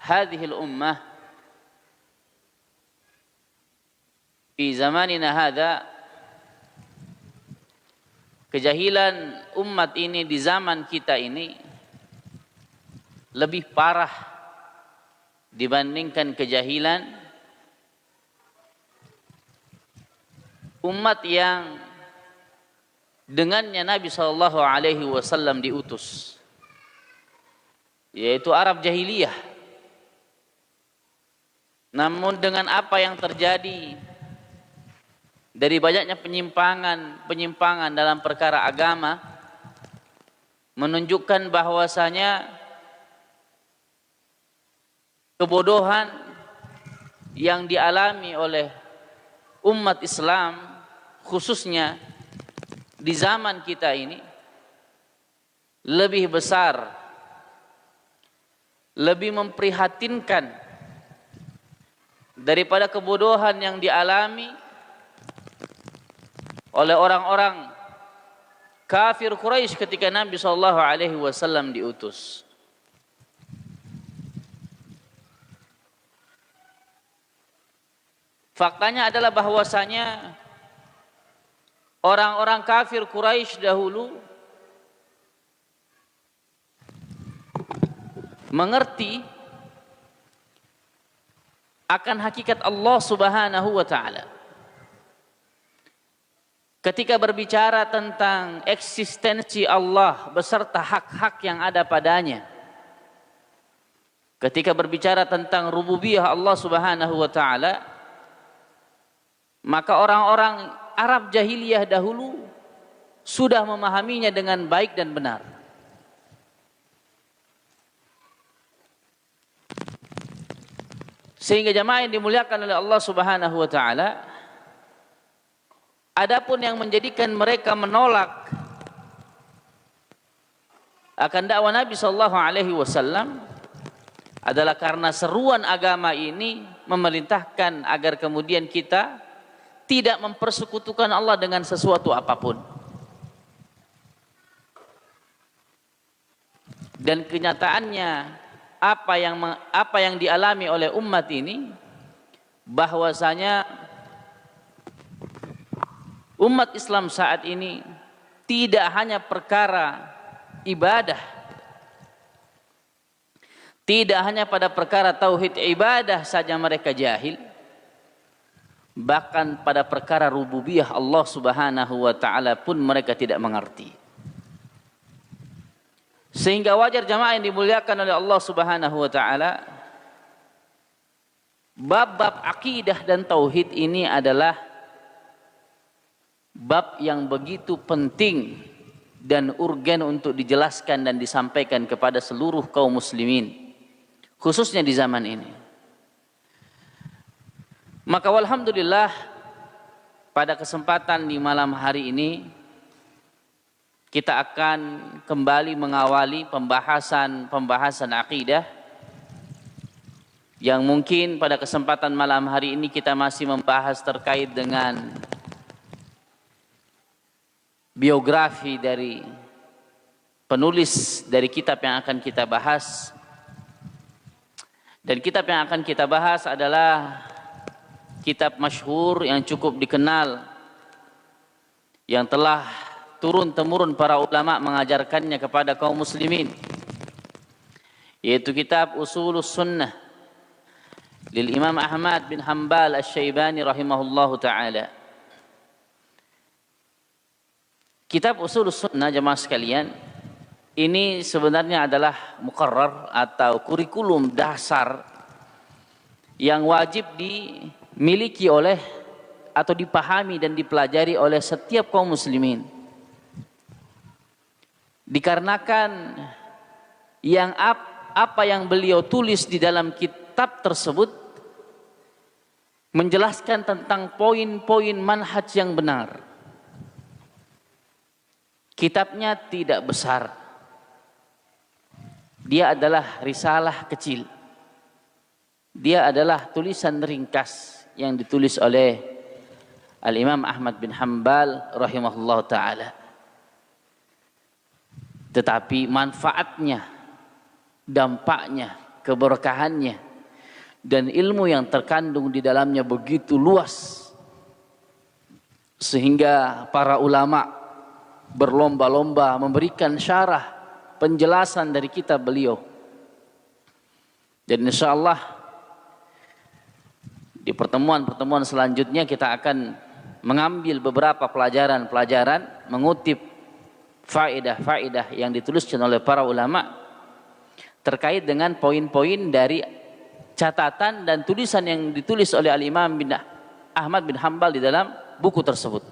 hadhil ummah fi zamanina hadha, kejahilan umat ini di zaman kita ini lebih parah dibandingkan kejahilan umat yang dengannya Nabi sallallahu alaihi wasallam diutus, yaitu Arab jahiliyah. Namun dengan apa yang terjadi dari banyaknya penyimpangan dalam perkara agama, menunjukkan bahwasanya kebodohan yang dialami oleh umat Islam khususnya di zaman kita ini lebih besar, lebih memprihatinkan daripada kebodohan yang dialami oleh orang-orang kafir Quraisy ketika Nabi sallallahu alaihi wasallam diutus. Faktanya adalah bahwasanya orang-orang kafir Quraisy dahulu mengerti akan hakikat Allah Subhanahu wa taala. Ketika berbicara tentang eksistensi Allah beserta hak-hak yang ada padanya, ketika berbicara tentang rububiyah Allah Subhanahu wa taala, maka orang-orang Arab jahiliyah dahulu sudah memahaminya dengan baik dan benar. Sehingga jamaah yang dimuliakan oleh Allah Subhanahu wa taala, adapun yang menjadikan mereka menolak akan dakwah Nabi sallallahu alaihi wasallam adalah karena seruan agama ini memerintahkan agar kemudian kita tidak mempersekutukan Allah dengan sesuatu apapun. Dan kenyataannya apa yang dialami oleh umat ini, bahwasanya umat Islam saat ini tidak hanya perkara ibadah, tidak hanya pada perkara tauhid ibadah saja mereka jahil, bahkan pada perkara rububiyah Allah Subhanahu wa taala pun mereka tidak mengerti. Sehingga wajar jamaah yang dimuliakan oleh Allah Subhanahu wa taala, bab-bab akidah dan tauhid ini adalah bab yang begitu penting dan urgen untuk dijelaskan dan disampaikan kepada seluruh kaum muslimin, khususnya di zaman ini. Maka walhamdulillah pada kesempatan di malam hari ini kita akan kembali mengawali pembahasan akidah yang mungkin pada kesempatan malam hari ini kita masih membahas terkait dengan biografi dari penulis dari kitab yang akan kita bahas. Dan kitab yang akan kita bahas adalah kitab masyhur yang cukup dikenal, yang telah turun-temurun para ulama mengajarkannya kepada kaum muslimin, yaitu kitab Ushulus Sunnah lil Imam Ahmad bin Hanbal Asy-Syaibani rahimahullahu taala. Kitab Ushulus Sunnah jemaah sekalian, ini sebenarnya adalah muqarrar atau kurikulum dasar yang wajib dimiliki oleh atau dipahami dan dipelajari oleh setiap kaum muslimin. Dikarenakan apa yang beliau tulis di dalam kitab tersebut menjelaskan tentang poin-poin manhaj yang benar. Kitabnya tidak besar. Dia adalah risalah kecil. Dia adalah tulisan ringkas yang ditulis oleh Al-Imam Ahmad bin Hanbal rahimahullah ta'ala. Tetapi manfaatnya, dampaknya, keberkahannya, dan ilmu yang terkandung di dalamnya begitu luas sehingga para ulama berlomba-lomba memberikan syarah penjelasan dari kitab beliau. Dan insyaallah di pertemuan-pertemuan selanjutnya kita akan mengambil beberapa pelajaran-pelajaran, mengutip faedah-faedah yang dituliskan oleh para ulama terkait dengan poin-poin dari catatan dan tulisan yang ditulis oleh Al-Imam bin Ahmad bin Hanbal di dalam buku tersebut.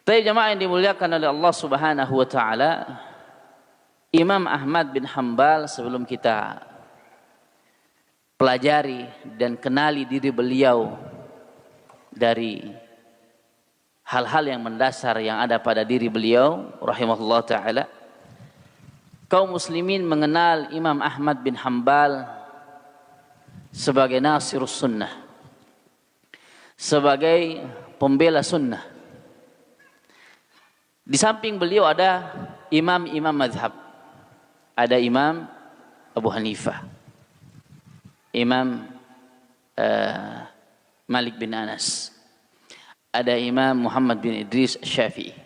Tapi jemaah yang dimuliakan oleh Allah Subhanahu wa taala, Imam Ahmad bin Hanbal, sebelum kita pelajari dan kenali diri beliau dari hal-hal yang mendasar yang ada pada diri beliau rahimahullah taala, kaum muslimin mengenal Imam Ahmad bin Hanbal sebagai nasirus sunnah, sebagai pembela sunnah. Di samping beliau ada imam-imam mazhab. Ada Imam Abu Hanifah, Imam Malik bin Anas, ada Imam Muhammad bin Idris Syafi'i.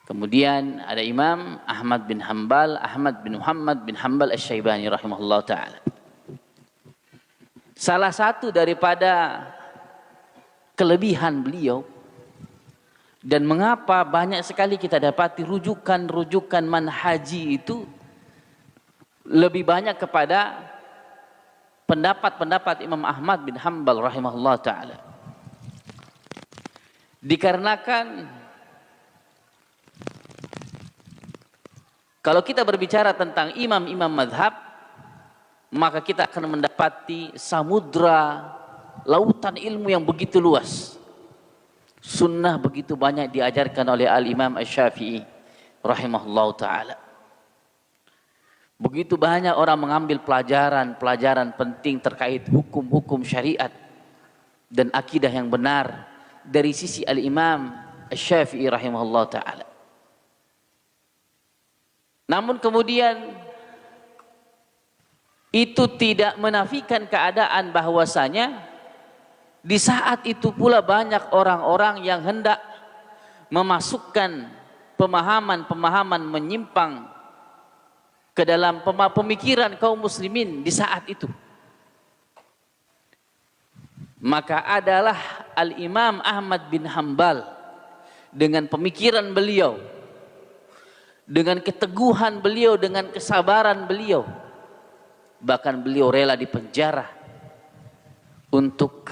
Kemudian ada Imam Ahmad bin Hanbal, Ahmad bin Muhammad bin Hanbal Asy-Syaibani rahimahullah ta'ala. Salah satu daripada kelebihan beliau dan mengapa banyak sekali kita dapati rujukan-rujukan manhaji itu lebih banyak kepada pendapat-pendapat Imam Ahmad bin Hanbal rahimahullah ta'ala. Dikarenakan kalau kita berbicara tentang imam-imam madhab, maka kita akan mendapati samudra lautan ilmu yang begitu luas. Sunnah begitu banyak diajarkan oleh Al-Imam Asy-Syafi'i rahimahullah ta'ala. Begitu banyak orang mengambil pelajaran-pelajaran penting terkait hukum-hukum syariat dan akidah yang benar dari sisi Al-Imam Asy-Syafi'i rahimahullah ta'ala. Namun kemudian itu tidak menafikan keadaan bahwasanya di saat itu pula banyak orang-orang yang hendak memasukkan pemahaman-pemahaman menyimpang ke dalam pemikiran kaum muslimin di saat itu. Maka adalah Al-Imam Ahmad bin Hanbal dengan pemikiran beliau, dengan keteguhan beliau, dengan kesabaran beliau, bahkan beliau rela dipenjara untuk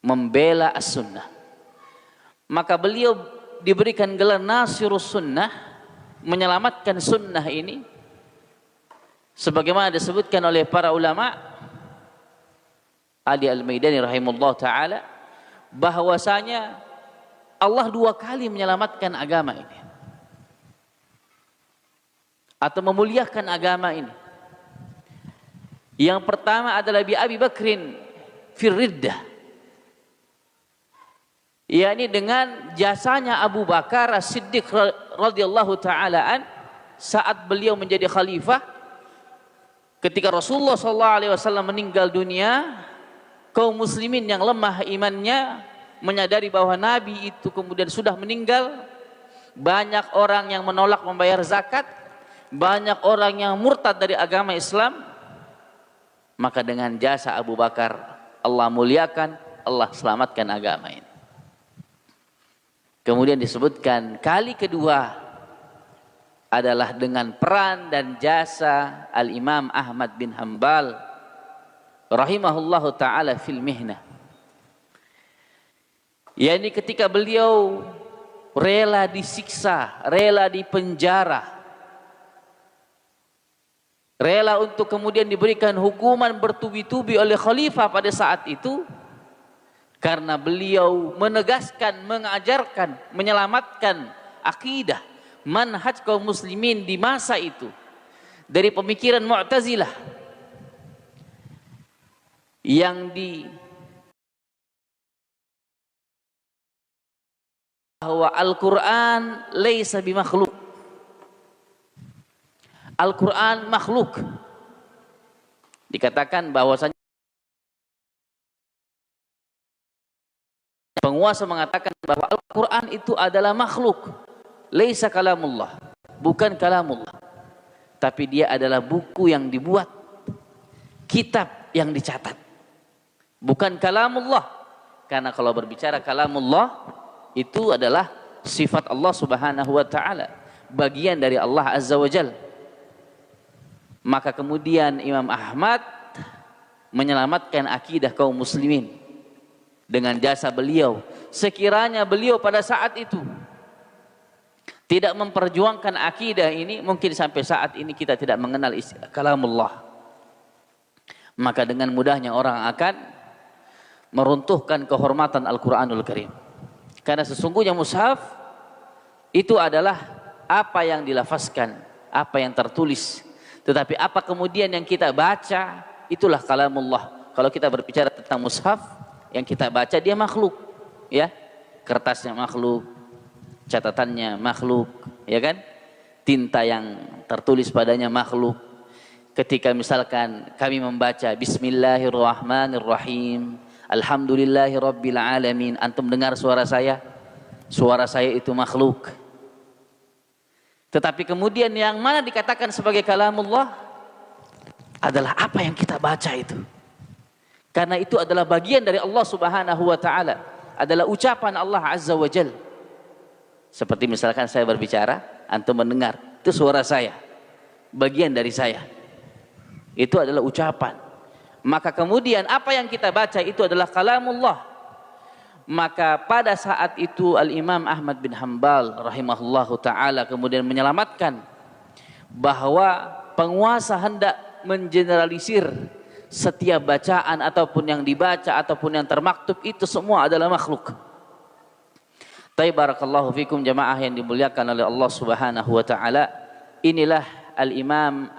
membela as-sunnah. Maka beliau diberikan gelar nasirus sunnah, menyelamatkan sunnah ini, sebagaimana disebutkan oleh para ulama Ali Al-Maidani rahimahullah ta'ala, bahwasanya Allah 2 kali menyelamatkan agama ini atau memuliakan agama ini. Yang pertama adalah bi Abi Bakrin fir riddah, yakni dengan jasanya Abu Bakar As-Siddiq radhiyallahu taala an saat beliau menjadi khalifah. Ketika Rasulullah sallallahu alaihi wasallam meninggal dunia, kaum muslimin yang lemah imannya menyadari bahwa nabi itu kemudian sudah meninggal. Banyak orang yang menolak membayar zakat, banyak orang yang murtad dari agama Islam. Maka dengan jasa Abu Bakar Allah muliakan, Allah selamatkan agama ini. Kemudian disebutkan kali kedua adalah dengan peran dan jasa Al-Imam Ahmad bin Hanbal rahimahullahu ta'ala fil mihnah. yakni ketika beliau rela disiksa, rela dipenjara, rela untuk kemudian diberikan hukuman bertubi-tubi oleh khalifah pada saat itu, karena beliau menegaskan, mengajarkan, menyelamatkan akidah, manhaj kaum muslimin di masa itu dari pemikiran Mu'tazilah yang bahwa Al-Quran laisa bimakhluk, Al-Quran makhluk. Dikatakan bahwasanya penguasa mengatakan bahwa Al-Quran itu adalah makhluk, laisa kalamullah, bukan kalamullah, tapi dia adalah buku yang dibuat, kitab yang dicatat, bukan kalamullah. Karena kalau berbicara kalamullah itu adalah sifat Allah Subhanahu wa taala, bagian dari Allah Azza wa Jalla. Maka kemudian Imam Ahmad menyelamatkan akidah kaum muslimin dengan jasa beliau. Sekiranya beliau pada saat itu tidak memperjuangkan akidah ini, mungkin sampai saat ini kita tidak mengenal kalamullah. Maka dengan mudahnya orang akan meruntuhkan kehormatan Al-Quranul Karim. Karena sesungguhnya mushaf itu adalah apa yang dilafazkan, apa yang tertulis. Tetapi apa kemudian yang kita baca, itulah kalamullah. Kalau kita berbicara tentang mushaf, yang kita baca dia makhluk, ya, kertasnya makhluk, catatannya makhluk, ya kan, tinta yang tertulis padanya makhluk. Ketika misalkan kami membaca Bismillahirrahmanirrahim, Alhamdulillahirabbil alamin, antum dengar suara saya itu makhluk. Tetapi kemudian yang mana dikatakan sebagai kalamullah adalah apa yang kita baca itu. Karena itu adalah bagian dari Allah Subhanahu wa taala, adalah ucapan Allah Azza wa Jalla. Seperti misalkan saya berbicara, antum mendengar, itu suara saya, bagian dari saya. Itu adalah ucapan. Maka kemudian apa yang kita baca itu adalah kalamullah. Maka pada saat itu Al-Imam Ahmad bin Hanbal rahimahullahu taala kemudian menyelamatkan bahwa penguasa hendak mengeneralisir setiap bacaan ataupun yang dibaca ataupun yang termaktub itu semua adalah makhluk. Barakallahu fikum jamaah yang dimuliakan oleh Allah Subhanahu wa taala. Inilah Al-Imam.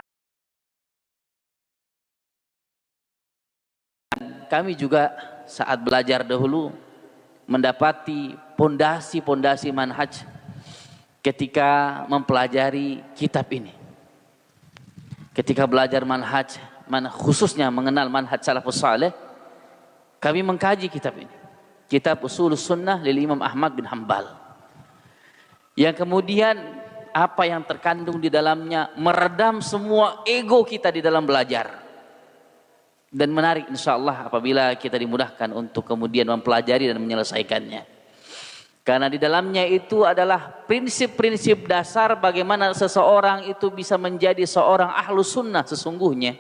Kami juga saat belajar dahulu mendapati pondasi-pondasi manhaj ketika mempelajari kitab ini. Ketika belajar manhaj, khususnya mengenal manhaj salafus saleh, kami mengkaji kitab ini, kitab Ushulus Sunnah lil Imam Ahmad bin Hanbal, yang kemudian apa yang terkandung di dalamnya meredam semua ego kita di dalam belajar. Dan menarik insyaallah apabila kita dimudahkan untuk kemudian mempelajari dan menyelesaikannya. Karena di dalamnya itu adalah prinsip-prinsip dasar bagaimana seseorang itu bisa menjadi seorang ahlus sunnah sesungguhnya.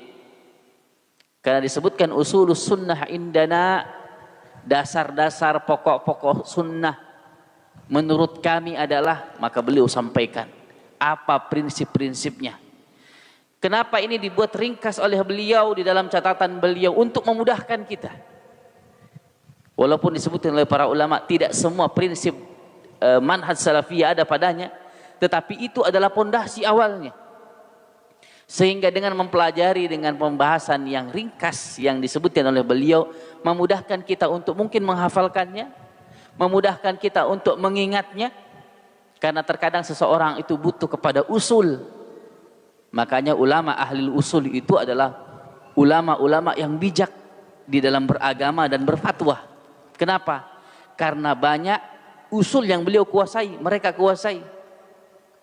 Karena disebutkan usulus sunnah indana, dasar-dasar pokok-pokok sunnah menurut kami adalah, maka beliau sampaikan apa prinsip-prinsipnya. Kenapa ini dibuat ringkas oleh beliau di dalam catatan beliau untuk memudahkan kita. Walaupun disebutkan oleh para ulama tidak semua prinsip manhaj salafiyah ada padanya, tetapi itu adalah pondasi awalnya. Sehingga dengan mempelajari dengan pembahasan yang ringkas yang disebutkan oleh beliau, memudahkan kita untuk mungkin menghafalkannya, memudahkan kita untuk mengingatnya. Karena terkadang seseorang itu butuh kepada usul. Makanya ulama ahli usul itu adalah ulama-ulama yang bijak di dalam beragama dan berfatwa. Kenapa? Karena banyak usul yang beliau kuasai, mereka kuasai.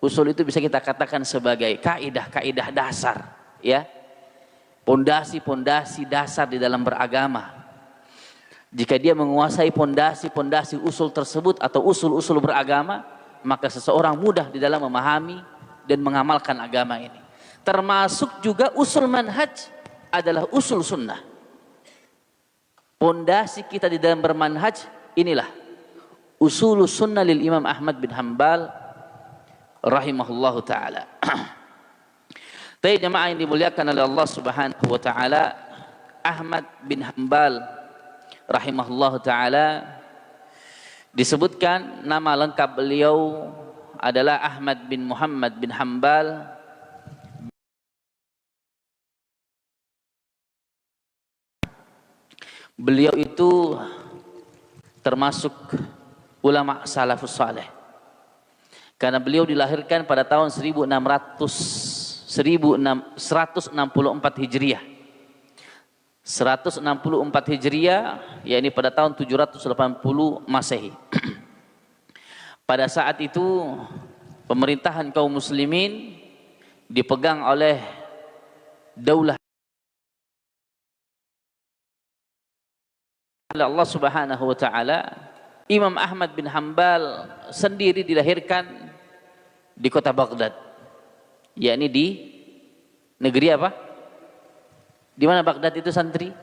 Usul itu bisa kita katakan sebagai kaidah-kaidah dasar, ya. Pondasi-pondasi dasar di dalam beragama. Jika dia menguasai pondasi-pondasi usul tersebut atau usul-usul beragama, maka seseorang mudah di dalam memahami dan mengamalkan agama ini. Termasuk juga usul manhaj adalah usul sunnah. Pondasi kita di dalam bermanhaj inilah usul sunnah lil Imam Ahmad bin Hanbal rahimahullahu taala. Tapi jemaah yang dimuliakan oleh Allah Subhanahu wa taala, Ahmad bin Hanbal rahimahullahu taala disebutkan nama lengkap beliau adalah Ahmad bin Muhammad bin Hanbal. Beliau itu termasuk ulama salafus saleh. Karena beliau dilahirkan pada tahun 1609 164 Hijriah. 164 Hijriah, yakni pada tahun 780 Masehi. Pada saat itu pemerintahan kaum muslimin dipegang oleh daulah Allah Subhanahu wa taala. Imam Ahmad bin Hanbal sendiri dilahirkan di kota Baghdad, yakni di negeri apa? Di mana Baghdad itu santri?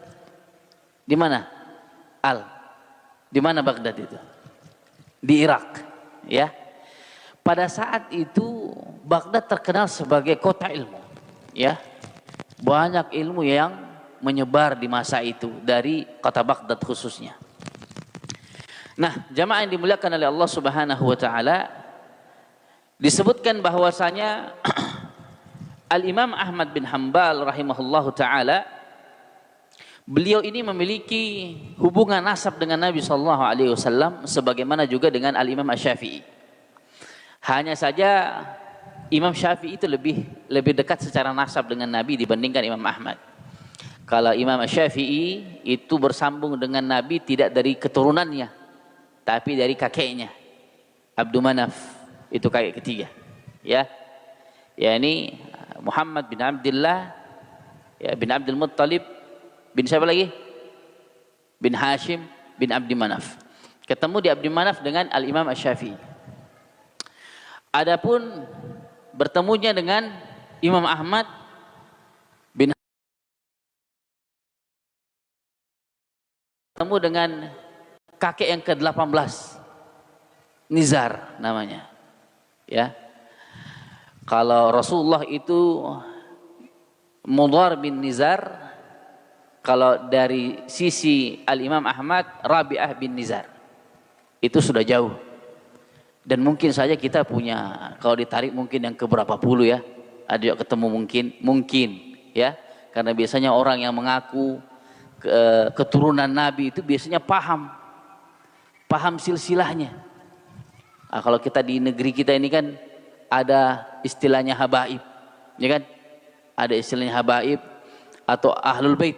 Di mana? Di mana Baghdad itu? Di Irak, ya. Pada saat itu Baghdad terkenal sebagai kota ilmu, ya. Banyak ilmu yang menyebar di masa itu dari kota Baghdad khususnya. Nah, jamaah yang dimuliakan oleh Allah Subhanahu wa taala, disebutkan bahwasanya Al-Imam Ahmad bin Hanbal rahimahullahu ta'ala, beliau ini memiliki hubungan nasab dengan Nabi SAW sebagaimana juga dengan Al-Imam Asy-Syafi'i. Hanya saja Imam Syafi'i itu lebih dekat secara nasab dengan Nabi dibandingkan Imam Ahmad. Kalau Imam Asy-Syafi'i itu bersambung dengan Nabi tidak dari keturunannya, tapi dari kakeknya, Abdul Manaf, itu kakek ketiga, ya. Ini Muhammad bin Abdullah, ya, bin Abdul Muttalib, bin siapa lagi? Bin Hashim, bin Abdi Manaf. Ketemu di Abdi Manaf dengan Al-Imam Asy-Syafi'i. Adapun bertemunya dengan Imam Ahmad bin bertemu dengan kakek yang ke-18, Nizar namanya, ya. Kalau Rasulullah itu Mudhar bin Nizar, kalau dari sisi Al-Imam Ahmad Rabi'ah bin Nizar. Itu sudah jauh. Dan mungkin saja kita punya, kalau ditarik mungkin yang keberapa puluh, ya. Ada yang ketemu mungkin, ya. Karena biasanya orang yang mengaku keturunan Nabi itu biasanya paham silsilahnya. Nah, kalau kita di negeri kita ini kan ada istilahnya habaib, ya kan? Ada istilahnya habaib atau ahlul bait.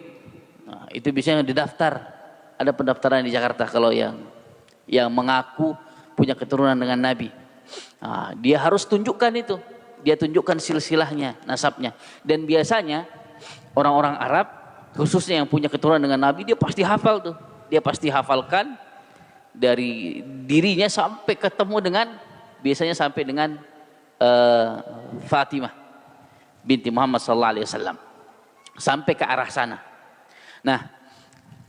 Nah, itu biasanya didaftar. Ada pendaftaran di Jakarta kalau yang mengaku punya keturunan dengan Nabi. Nah, dia harus tunjukkan itu. Dia tunjukkan silsilahnya, nasabnya. Dan biasanya orang-orang Arab, khususnya yang punya keturunan dengan Nabi, dia pasti hafal tuh. Dia pasti hafalkan dari dirinya sampai ketemu dengan, biasanya sampai dengan Fatimah binti Muhammad sallallahu alaihi wasallam, sampai ke arah sana. Nah,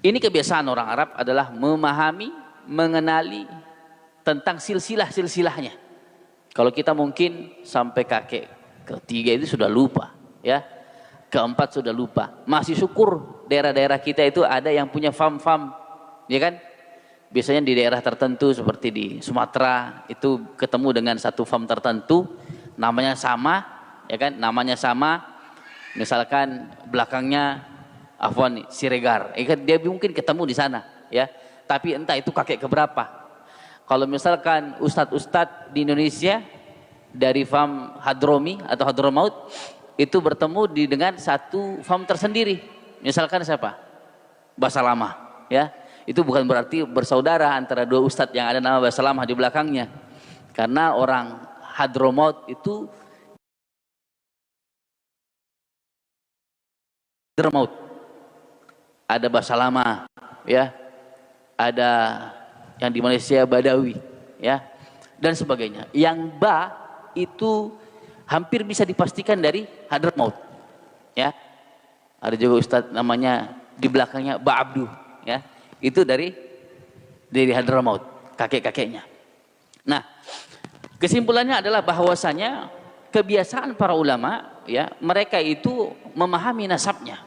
ini kebiasaan orang Arab adalah memahami, mengenali tentang silsilahnya. Kalau kita mungkin sampai kakek ketiga itu sudah lupa, ya. Keempat sudah lupa. Masih syukur daerah-daerah kita itu ada yang punya fam-fam, ya kan? Biasanya di daerah tertentu seperti di Sumatera itu ketemu dengan satu fam tertentu, namanya sama, ya kan? Namanya sama. Misalkan belakangnya Siregar, ya kan? Dia mungkin ketemu di sana, ya. Tapi entah itu kakek keberapa. Kalau misalkan ustadz-ustadz di Indonesia dari fam Hadromi atau Hadromaut itu bertemu dengan satu fam tersendiri. Misalkan siapa? Basalamah, ya. Itu bukan berarti bersaudara antara dua ustadz yang ada nama Basalamah di belakangnya. Karena orang Hadromaut itu Hadromaut. Ada Basalamah, ya. Ada yang di Malaysia Badawi, ya. Dan sebagainya. Yang Ba itu hampir bisa dipastikan dari Hadramaut, ya. Ada juga ustadz namanya di belakangnya Ba Abdu, ya. Itu dari Hadramaut, kakek-kakeknya. Nah, kesimpulannya adalah bahwasanya kebiasaan para ulama, ya, mereka itu memahami nasabnya.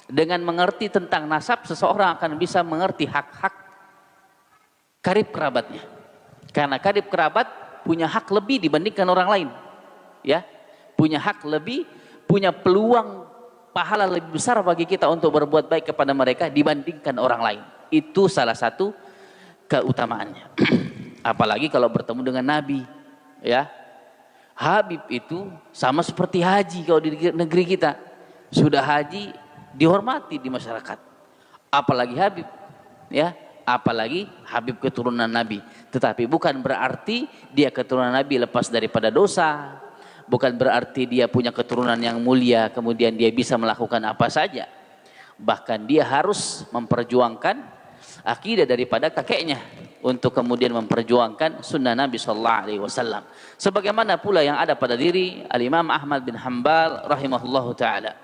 Dengan mengerti tentang nasab, seseorang akan bisa mengerti hak-hak karib kerabatnya. Karena karib kerabat punya hak lebih dibandingkan orang lain, ya. Punya hak lebih, punya peluang pahala lebih besar bagi kita untuk berbuat baik kepada mereka dibandingkan orang lain. Itu salah satu keutamaannya. Apalagi kalau bertemu dengan Nabi, ya. Habib itu sama seperti haji kalau di negeri kita. Sudah haji dihormati di masyarakat. Apalagi Habib, ya, apalagi Habib keturunan Nabi. Tetapi bukan berarti dia keturunan Nabi lepas daripada dosa. Bukan berarti dia punya keturunan yang mulia kemudian dia bisa melakukan apa saja. Bahkan dia harus memperjuangkan akidah daripada kakeknya untuk kemudian memperjuangkan sunnah Nabi sallallahu alaihi wasallam. Sebagaimana pula yang ada pada diri Al-Imam Ahmad bin Hanbal rahimahullahu taala.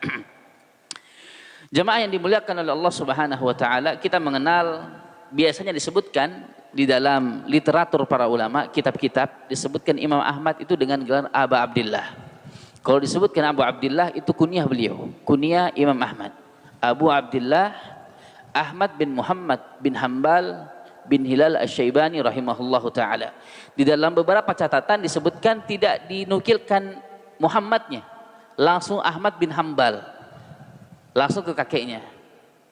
Jemaah yang dimuliakan oleh Allah Subhanahu wa taala, kita mengenal, biasanya disebutkan di dalam literatur para ulama, kitab-kitab, disebutkan Imam Ahmad itu dengan gelar Aba Abdillah. Kalau disebutkan Abu Abdillah itu kunyah beliau, kunyah Imam Ahmad. Abu Abdillah Ahmad bin Muhammad bin Hanbal bin Hilal Asy-Syaibani rahimahullahu taala. Di dalam beberapa catatan disebutkan tidak dinukilkan Muhammadnya, langsung Ahmad bin Hanbal, langsung ke kakeknya,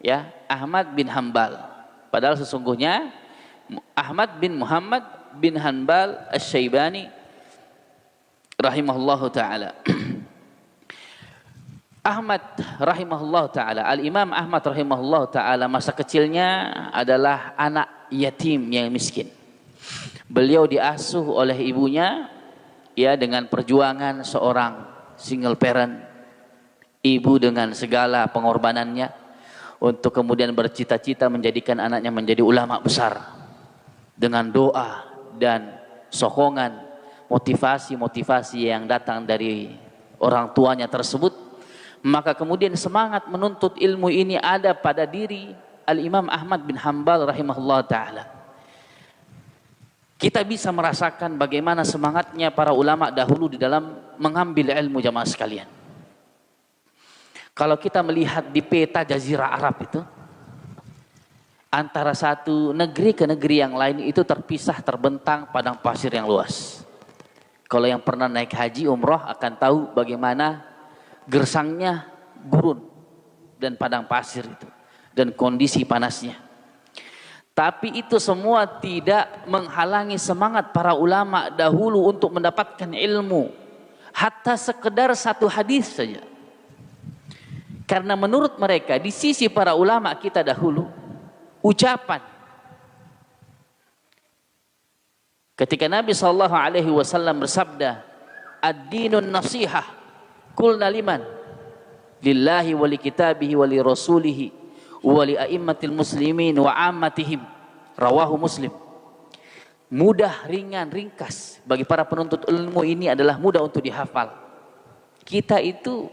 ya, Ahmad bin Hanbal. Padahal sesungguhnya Ahmad bin Muhammad bin Hanbal Asy-Syaibani rahimahullahu taala. Ahmad rahimahullah ta'ala, Al-Imam Ahmad rahimahullah ta'ala masa kecilnya adalah anak yatim yang miskin. Beliau diasuh oleh ibunya, ya, dengan perjuangan seorang single parent, ibu dengan segala pengorbanannya untuk kemudian bercita-cita menjadikan anaknya menjadi ulama besar. Dengan doa dan sokongan, motivasi-motivasi yang datang dari orang tuanya tersebut, maka kemudian semangat menuntut ilmu ini ada pada diri Al-Imam Ahmad bin Hanbal rahimahullah ta'ala. Kita bisa merasakan bagaimana semangatnya para ulama dahulu di dalam mengambil ilmu, jamaah sekalian. Kalau kita melihat di peta Jazirah Arab itu, antara satu negeri ke negeri yang lain itu terpisah, terbentang padang pasir yang luas. Kalau yang pernah naik haji umroh akan tahu bagaimana gersangnya gurun dan padang pasir itu dan kondisi panasnya. Tapi itu semua tidak menghalangi semangat para ulama dahulu untuk mendapatkan ilmu, hatta sekedar satu hadis saja. Karena menurut mereka, di sisi para ulama kita dahulu, ucapan ketika Nabi SAW bersabda, ad-dinun nasihah, kulna liman, lillahi wali kitabihi wali rasulihi wali a'immatil muslimin wa ammatihim, rawahu Muslim. Mudah, ringan, ringkas bagi para penuntut ilmu ini adalah mudah untuk dihafal. Kita itu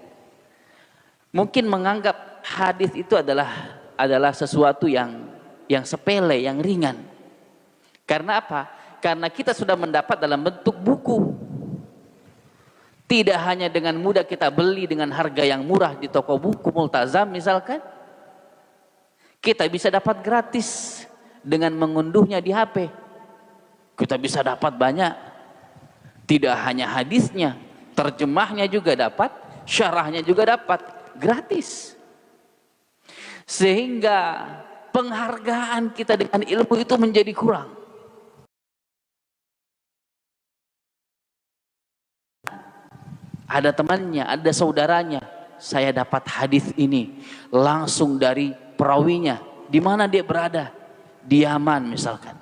mungkin menganggap hadis itu adalah sesuatu yang sepele, yang ringan. Karena apa? Karena kita sudah mendapat dalam bentuk buku. Tidak hanya dengan mudah kita beli dengan harga yang murah di toko buku Multazam misalkan. Kita bisa dapat gratis dengan mengunduhnya di HP. Kita bisa dapat banyak. Tidak hanya hadisnya, terjemahnya juga dapat, syarahnya juga dapat, gratis. Sehingga penghargaan kita dengan ilmu itu menjadi kurang. Ada temannya, ada saudaranya, saya dapat hadis ini langsung dari perawinya. Di mana dia berada? Di Yaman misalkan.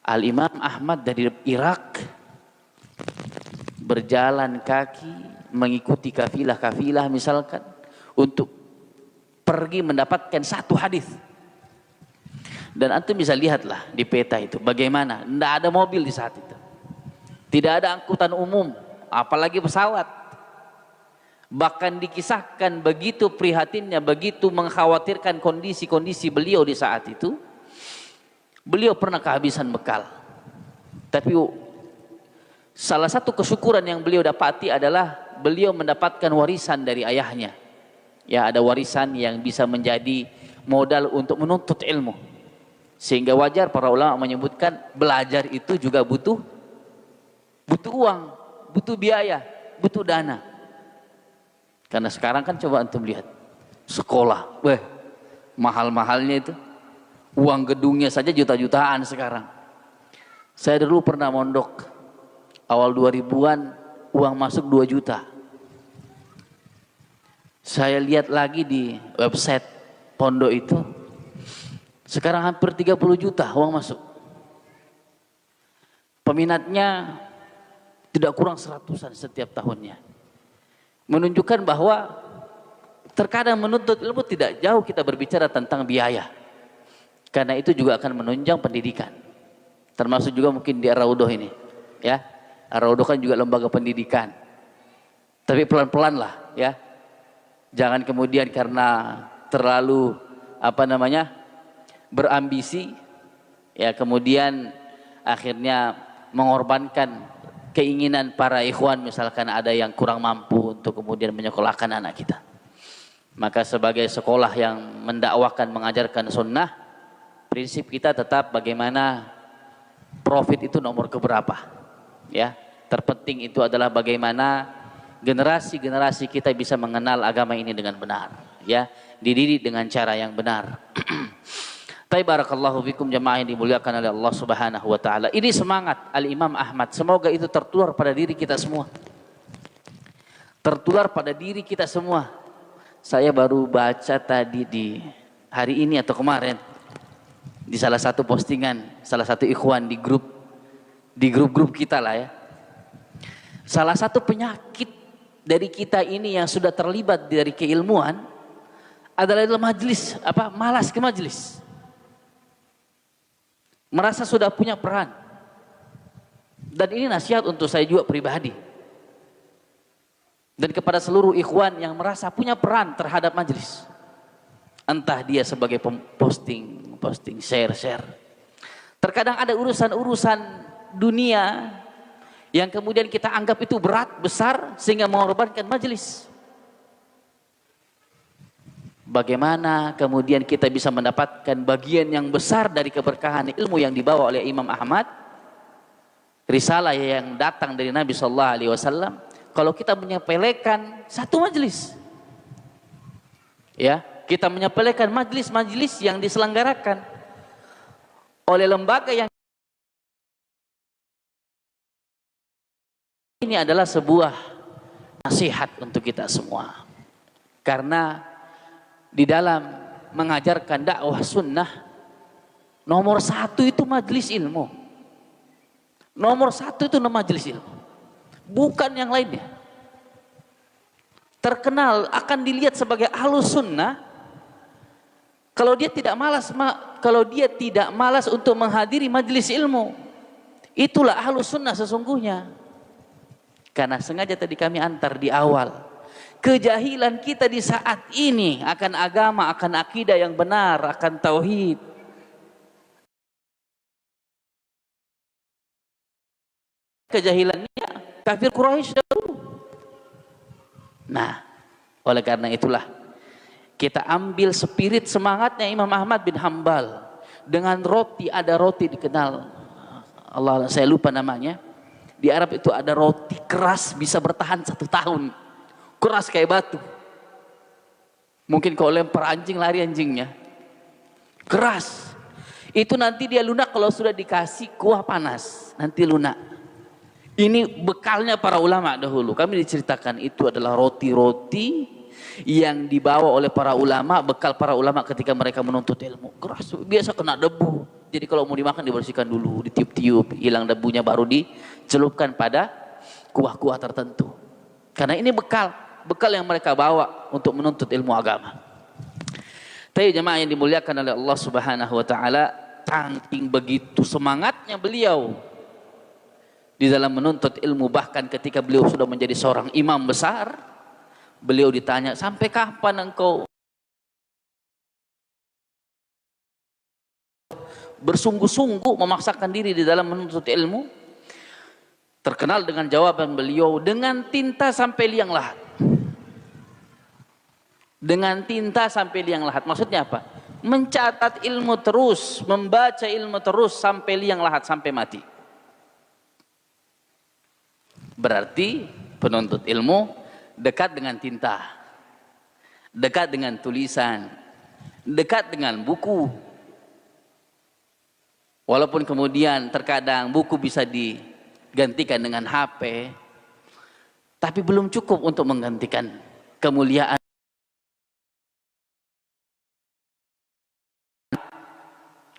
Al-Imam Ahmad dari Irak berjalan kaki mengikuti kafilah-kafilah misalkan untuk pergi mendapatkan satu hadis. Dan antum bisa lihatlah di peta itu bagaimana, tidak ada mobil di saat itu, tidak ada angkutan umum, apalagi pesawat. Bahkan dikisahkan begitu prihatinnya, begitu mengkhawatirkan kondisi-kondisi beliau di saat itu. Beliau pernah kehabisan bekal. Tapi salah satu kesyukuran yang beliau dapati adalah beliau mendapatkan warisan dari ayahnya. Ya, ada warisan yang bisa menjadi modal untuk menuntut ilmu. Sehingga wajar para ulama menyebutkan belajar itu juga butuh uang, butuh biaya, butuh dana. Karena sekarang kan coba antum lihat sekolah, mahal-mahalnya itu. Uang gedungnya saja juta-jutaan sekarang. Saya dulu pernah mondok awal 2000-an uang masuk 2 juta. Saya lihat lagi di website pondok itu, sekarang hampir 30 juta uang masuk. Peminatnya tidak kurang 100-an setiap tahunnya. Menunjukkan bahwa terkadang menuntut ilmu tidak jauh kita berbicara tentang biaya. Karena itu juga akan menunjang pendidikan. Termasuk juga mungkin di Ar-Raudhah ini, ya. Ar-Raudhah kan juga lembaga pendidikan. Tapi pelan-pelan lah, ya. Jangan kemudian karena terlalu berambisi, ya, kemudian akhirnya mengorbankan keinginan para ikhwan, misalkan ada yang kurang mampu untuk kemudian menyekolahkan anak kita. Maka sebagai sekolah yang mendakwakan, mengajarkan sunnah, prinsip kita tetap bagaimana profit itu nomor keberapa, ya. Terpenting itu adalah bagaimana generasi-generasi kita bisa mengenal agama ini dengan benar, ya, dididik dengan cara yang benar. Barakallahu fikum jamaah yang dimuliakan oleh Allah Subhanahu wa taala. Ini semangat Al-Imam Ahmad. Semoga itu tertular pada diri kita semua. Tertular pada diri kita semua. Saya baru baca tadi di hari ini atau kemarin di salah satu postingan salah satu ikhwan di grup kita lah, ya. Salah satu penyakit dari kita ini yang sudah terlibat dari keilmuan adalah dalam majelis, malas ke majelis. Merasa sudah punya peran. Dan ini nasihat untuk saya juga pribadi. Dan kepada seluruh ikhwan yang merasa punya peran terhadap majelis. Entah dia sebagai posting, share. Terkadang ada urusan-urusan dunia yang kemudian kita anggap itu berat, besar, sehingga mengorbankan majelis. Bagaimana kemudian kita bisa mendapatkan bagian yang besar dari keberkahan ilmu yang dibawa oleh Imam Ahmad, risalah yang datang dari Nabi SAW, kalau kita menyepelekan satu majelis, ya, kita menyepelekan majelis-majelis yang diselenggarakan oleh lembaga yang ini adalah sebuah nasihat untuk kita semua. Karena di dalam mengajarkan dakwah sunnah, nomor 1 itu majelis ilmu. Nomor 1 itu majelis ilmu, bukan yang lainnya. Terkenal akan dilihat sebagai ahlus sunnah kalau dia tidak malas untuk menghadiri majelis ilmu. Itulah ahlus sunnah sesungguhnya. Karena sengaja tadi kami antar di awal, kejahilan kita di saat ini akan agama, akan akidah yang benar, akan tauhid. Kejahilannya kafir Quraisy dahulu. Nah, oleh karena itulah kita ambil spirit semangatnya Imam Ahmad bin Hambal dengan roti. Ada roti dikenal, saya lupa namanya. Di Arab itu ada roti keras bisa bertahan 1 tahun. Keras kayak batu. Mungkin kalau lempar anjing lari anjingnya. Keras. Itu nanti dia lunak kalau sudah dikasih kuah panas. Nanti lunak. Ini bekalnya para ulama dahulu. Kami diceritakan itu adalah roti-roti yang dibawa oleh para ulama. Bekal para ulama ketika mereka menuntut ilmu. Keras. Biasa kena debu. Jadi kalau mau dimakan dibersihkan dulu. Ditiup-tiup. Hilang debunya baru dicelupkan pada kuah-kuah tertentu. Karena ini bekal yang mereka bawa untuk menuntut ilmu agama. Tapi jemaah yang dimuliakan oleh Allah Subhanahu wa taala, saking begitu semangatnya beliau di dalam menuntut ilmu, bahkan ketika beliau sudah menjadi seorang imam besar, beliau ditanya, "Sampai kapan engkau bersungguh-sungguh memaksakan diri di dalam menuntut ilmu?" Terkenal dengan jawaban beliau, "Dengan tinta sampai liang lahat." Dengan tinta sampai liang lahat. Maksudnya apa? Mencatat ilmu terus, membaca ilmu terus sampai liang lahat, sampai mati. Berarti penuntut ilmu dekat dengan tinta, dekat dengan tulisan, dekat dengan buku. Walaupun kemudian terkadang buku bisa digantikan dengan HP, tapi belum cukup untuk menggantikan kemuliaan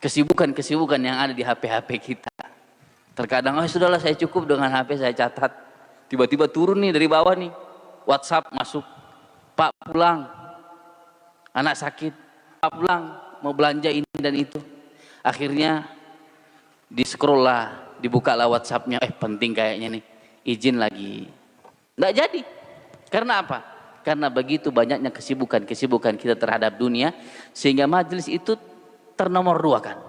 kesibukan-kesibukan yang ada di HP-HP kita. Terkadang, oh sudahlah saya cukup dengan HP saya catat. Tiba-tiba turun nih dari bawah nih, WhatsApp masuk, Pak pulang, anak sakit, Pak pulang, mau belanja ini dan itu. Akhirnya di-scroll lah, dibukalah WhatsApp-nya, penting kayaknya nih, izin lagi. Nggak jadi. Karena apa? Karena begitu banyaknya kesibukan-kesibukan kita terhadap dunia, sehingga majelis itu ternomor dua kan.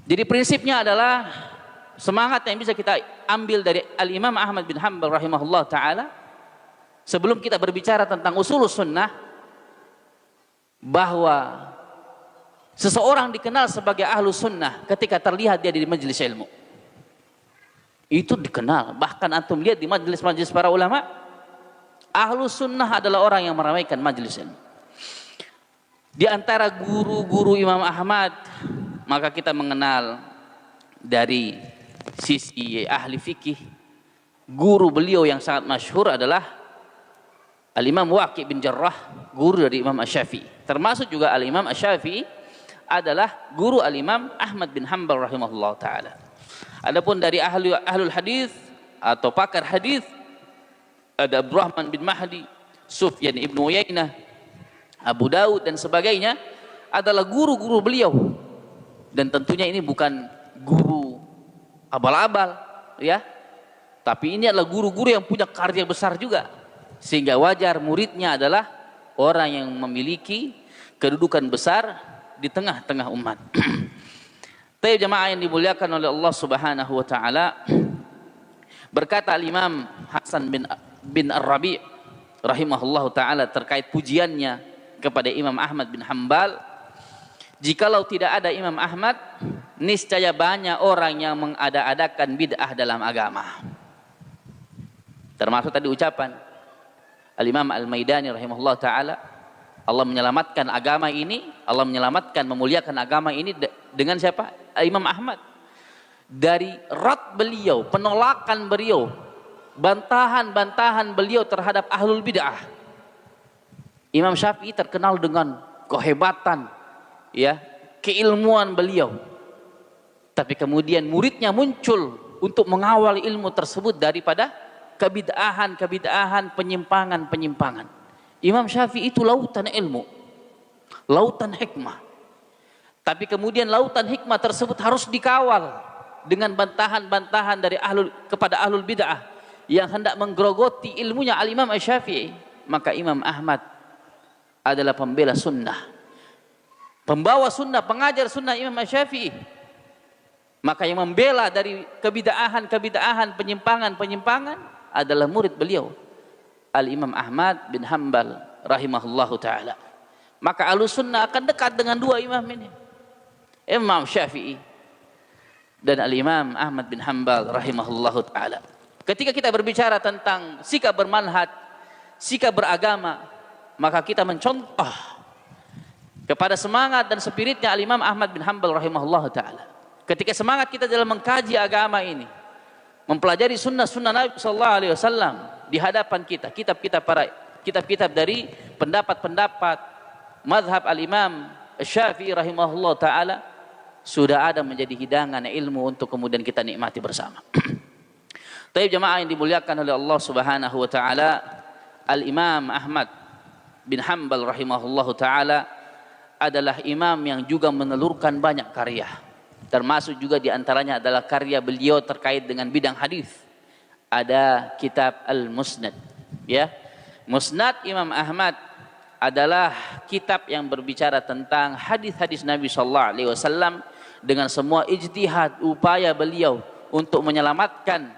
Jadi prinsipnya adalah semangat yang bisa kita ambil dari Al-Imam Ahmad bin Hanbal rahimahullah ta'ala, sebelum kita berbicara tentang usulus sunnah, bahwa seseorang dikenal sebagai ahlu sunnah ketika terlihat dia di majelis ilmu. Itu dikenal. Bahkan antum lihat di majelis-majelis para ulama, ahlu sunnah adalah orang yang meramaikan majelis ilmu. Di antara guru-guru Imam Ahmad, maka kita mengenal dari sisi ahli fikih, guru beliau yang sangat masyhur adalah Al-Imam Waqi' bin Jarrah, guru dari Imam Asy-Syafi'i. Termasuk juga Al-Imam Asy-Syafi'i adalah guru Al-Imam Ahmad bin Hanbal rahimahullah ta'ala. Adapun dari ahlul hadis atau pakar hadis, ada Abdurrahman bin Mahdi, Sufyan ibn Uyainah, Abu Daud dan sebagainya, adalah guru-guru beliau. Dan tentunya ini bukan guru abal-abal, ya. Tapi ini adalah guru-guru yang punya karya besar juga. Sehingga wajar muridnya adalah orang yang memiliki kedudukan besar di tengah-tengah umat. Tapi jemaah yang dimuliakan oleh Allah Subhanahu wa taala, berkata Al-Imam Hasan bin Ar-Rabi' rahimahullahu taala terkait pujiannya kepada Imam Ahmad bin Hanbal, jikalau tidak ada Imam Ahmad, niscaya banyak orang yang mengada-adakan bid'ah dalam agama. Termasuk tadi ucapan Al-Imam Al-Maidani rahimahullah ta'ala, Allah menyelamatkan agama ini, Allah menyelamatkan, memuliakan agama ini dengan siapa? Imam Ahmad. Dari rad beliau, penolakan beliau, bantahan-bantahan beliau terhadap ahlul bid'ah. Imam Syafi'i terkenal dengan kehebatan, ya, keilmuan beliau. Tapi kemudian muridnya muncul untuk mengawal ilmu tersebut daripada kebid'ahan, penyimpangan. Imam Syafi'i itu lautan ilmu, lautan hikmah. Tapi kemudian lautan hikmah tersebut harus dikawal dengan bantahan-bantahan dari kepada ahlul bid'ah yang hendak menggerogoti ilmunya Al-Imam Asy-Syafi'i. Maka Imam Ahmad adalah pembela sunnah, pembawa sunnah, pengajar sunnah Imam Asy-Syafi'i. Maka yang membela dari kebid'ahan, penyimpangan adalah murid beliau, Al-Imam Ahmad bin Hanbal rahimahullahu ta'ala. Maka ahlus sunnah akan dekat dengan dua imam ini, Imam Syafi'i dan Al-Imam Ahmad bin Hanbal rahimahullahu ta'ala. Ketika kita berbicara tentang sikap bermanhaj, sikap beragama, maka kita mencontoh kepada semangat dan spiritnya Al-Imam Ahmad bin Hanbal rahimahullah ta'ala. Ketika semangat kita dalam mengkaji agama ini, mempelajari sunnah-sunnah Nabi SAW di hadapan kita, kitab-kitab dari pendapat-pendapat mazhab Al-Imam Syafi'i rahimahullah ta'ala, sudah ada menjadi hidangan ilmu untuk kemudian kita nikmati bersama. Tapi jemaah yang dimuliakan oleh Allah Subhanahu wa ta'ala, Al-Imam Ahmad bin Hanbal rahimahullahu ta'ala adalah imam yang juga menelurkan banyak karya. Termasuk juga diantaranya adalah karya beliau terkait dengan bidang hadis. Ada kitab Al-Musnad, ya. Musnad Imam Ahmad adalah kitab yang berbicara tentang hadis-hadis Nabi sallallahu alaihi wasallam dengan semua ijtihad upaya beliau untuk menyelamatkan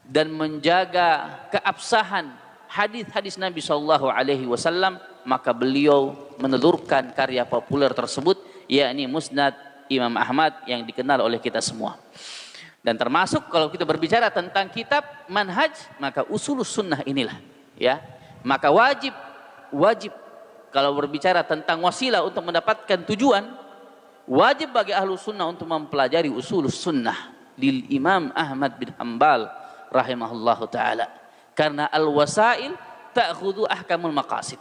dan menjaga keabsahan hadis-hadis Nabi sallallahu alaihi wasallam. Maka beliau menelurkan karya populer tersebut, yakni Musnad Imam Ahmad yang dikenal oleh kita semua. Dan termasuk kalau kita berbicara tentang kitab manhaj, maka usulus sunnah inilah, ya. Maka wajib kalau berbicara tentang wasilah untuk mendapatkan tujuan, wajib bagi ahlu sunnah untuk mempelajari usulus sunnah lil Imam Ahmad bin Hanbal rahimahullahu ta'ala. Karena al-wasail ta'khudhu ahkamul maqasid.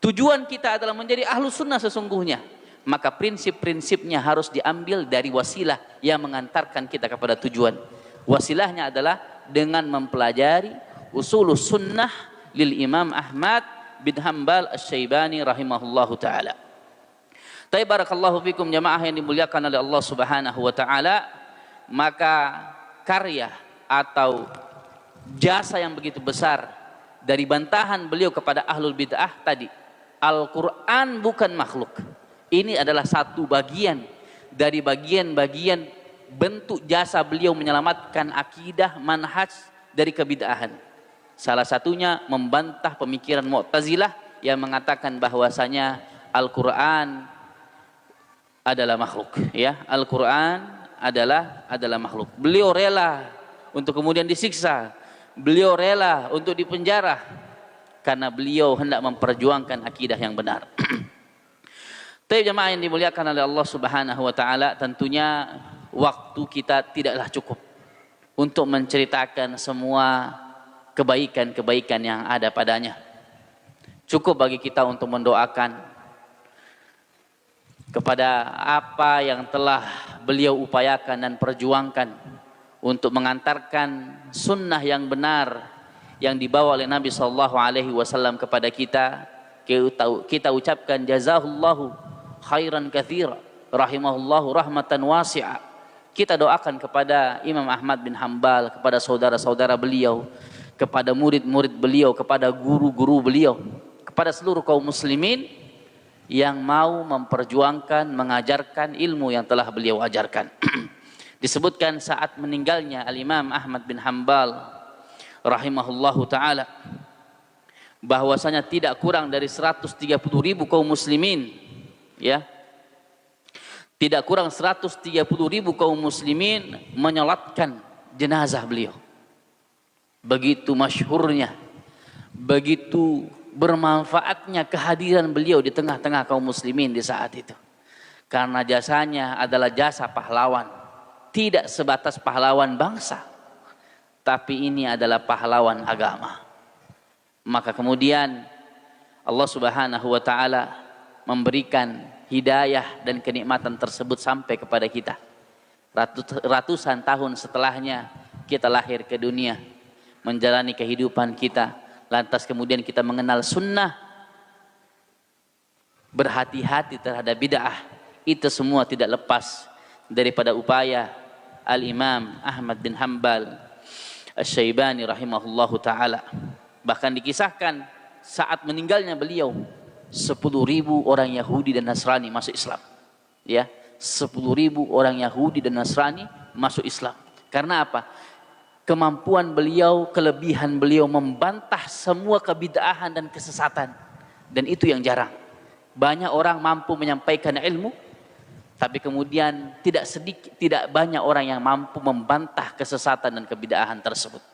Tujuan kita adalah menjadi ahlu sunnah sesungguhnya. Maka prinsip-prinsipnya harus diambil dari wasilah yang mengantarkan kita kepada tujuan. Wasilahnya adalah dengan mempelajari usulus sunnah lil Imam Ahmad bin Hanbal Asy-Syaibani rahimahullahu ta'ala. Tapi barakallahu fikum jamaah yang dimuliakan oleh Allah subhanahu wa ta'ala. Maka karya atau jasa yang begitu besar dari bantahan beliau kepada ahlul bid'ah tadi, Al-Quran bukan makhluk. Ini adalah satu bagian dari bagian-bagian bentuk jasa beliau menyelamatkan akidah manhaj dari kebid'ahan. Salah satunya membantah pemikiran Mu'tazilah yang mengatakan bahwasanya Al-Quran adalah makhluk, ya. Al-Quran adalah makhluk. Beliau rela untuk kemudian disiksa. Beliau rela untuk dipenjara karena beliau hendak memperjuangkan akidah yang benar. Tapi jemaah yang dimuliakan oleh Allah Subhanahu wa taala, tentunya waktu kita tidaklah cukup untuk menceritakan semua kebaikan-kebaikan yang ada padanya. Cukup bagi kita untuk mendoakan kepada apa yang telah beliau upayakan dan perjuangkan untuk mengantarkan sunnah yang benar yang dibawa oleh Nabi SAW kepada kita. Kita ucapkan jazahullahu khairan katsira rahimahullahu rahmatan wasi'a. Kita doakan kepada Imam Ahmad bin Hanbal, kepada saudara-saudara beliau, kepada murid-murid beliau, kepada guru-guru beliau, kepada seluruh kaum muslimin yang mau memperjuangkan, mengajarkan ilmu yang telah beliau ajarkan. Disebutkan saat meninggalnya Al-Imam Ahmad bin Hanbal rahimahullahu ta'ala, bahwasanya tidak kurang dari 130.000 kaum muslimin, ya, tidak kurang 130.000 kaum muslimin menyolatkan jenazah beliau. Begitu masyhurnya, begitu bermanfaatnya kehadiran beliau di tengah-tengah kaum muslimin di saat itu. Karena jasanya adalah jasa pahlawan. Tidak sebatas pahlawan bangsa, tapi ini adalah pahlawan agama. Maka kemudian Allah Subhanahu wa taala memberikan hidayah dan kenikmatan tersebut sampai kepada kita. Ratusan tahun setelahnya kita lahir ke dunia, menjalani kehidupan kita, lantas kemudian kita mengenal sunnah, berhati-hati terhadap bid'ah. Itu semua tidak lepas daripada upaya Al-Imam Ahmad bin Hanbal Asy-Syaibani rahimahullahu ta'ala. Bahkan dikisahkan saat meninggalnya beliau, 10.000 orang Yahudi dan Nasrani masuk Islam, ya, 10.000 orang Yahudi dan Nasrani masuk Islam. Karena apa? Kemampuan beliau, kelebihan beliau membantah semua kebid'ahan dan kesesatan. Dan itu yang jarang. Banyak orang mampu menyampaikan ilmu, tapi kemudian tidak banyak orang yang mampu membantah kesesatan dan kebid'ahan tersebut.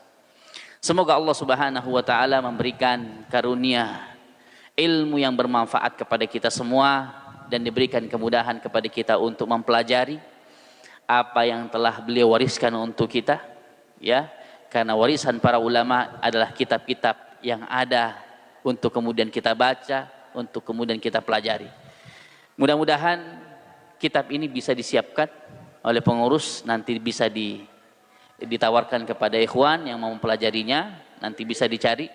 Semoga Allah Subhanahu wa taala memberikan karunia ilmu yang bermanfaat kepada kita semua dan diberikan kemudahan kepada kita untuk mempelajari apa yang telah beliau wariskan untuk kita, ya, karena warisan para ulama adalah kitab-kitab yang ada untuk kemudian kita baca, untuk kemudian kita pelajari. Mudah-mudahan kitab ini bisa disiapkan oleh pengurus, nanti bisa ditawarkan kepada ikhwan yang mau mempelajarinya, nanti bisa dicari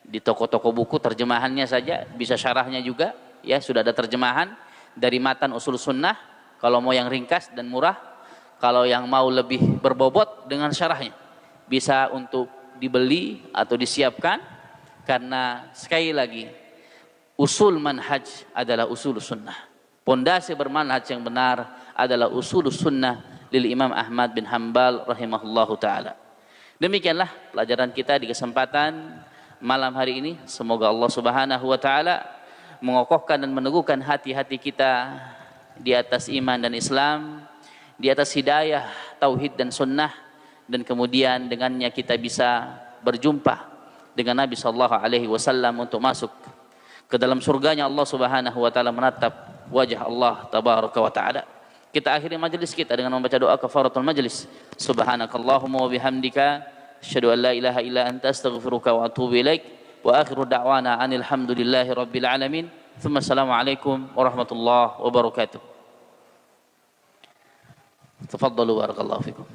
di toko-toko buku, terjemahannya saja, bisa syarahnya juga, ya, sudah ada terjemahan dari matan usul sunnah, kalau mau yang ringkas dan murah, kalau yang mau lebih berbobot dengan syarahnya, bisa untuk dibeli atau disiapkan. Karena sekali lagi, usul manhaj adalah usul sunnah. Pondasi bermanhaj yang benar adalah usul sunnah lil Imam Ahmad bin Hanbal rahimahullahu ta'ala. Demikianlah pelajaran kita di kesempatan malam hari ini. Semoga Allah Subhanahu wa ta'ala mengokohkan dan meneguhkan hati-hati kita di atas iman dan Islam, di atas hidayah, tauhid dan sunnah, dan kemudian dengannya kita bisa berjumpa dengan Nabi sallallahu alaihi wasallam untuk masuk ke dalam surganya Allah Subhanahu wa taala, menatap wajah Allah tabaraka wa taala. Kita akhiri majelis kita dengan membaca doa kafaratul majlis. Subhanakallahumma wa bihamdika asyhadu an la ilaha illa anta astaghfiruka wa atubu ilaik. Wa akhiru da'wana anil hamdulillahi rabbil alamin. Tsumma assalamualaikum warahmatullahi wabarakatuh. Tafaddalu barakallahu fikum.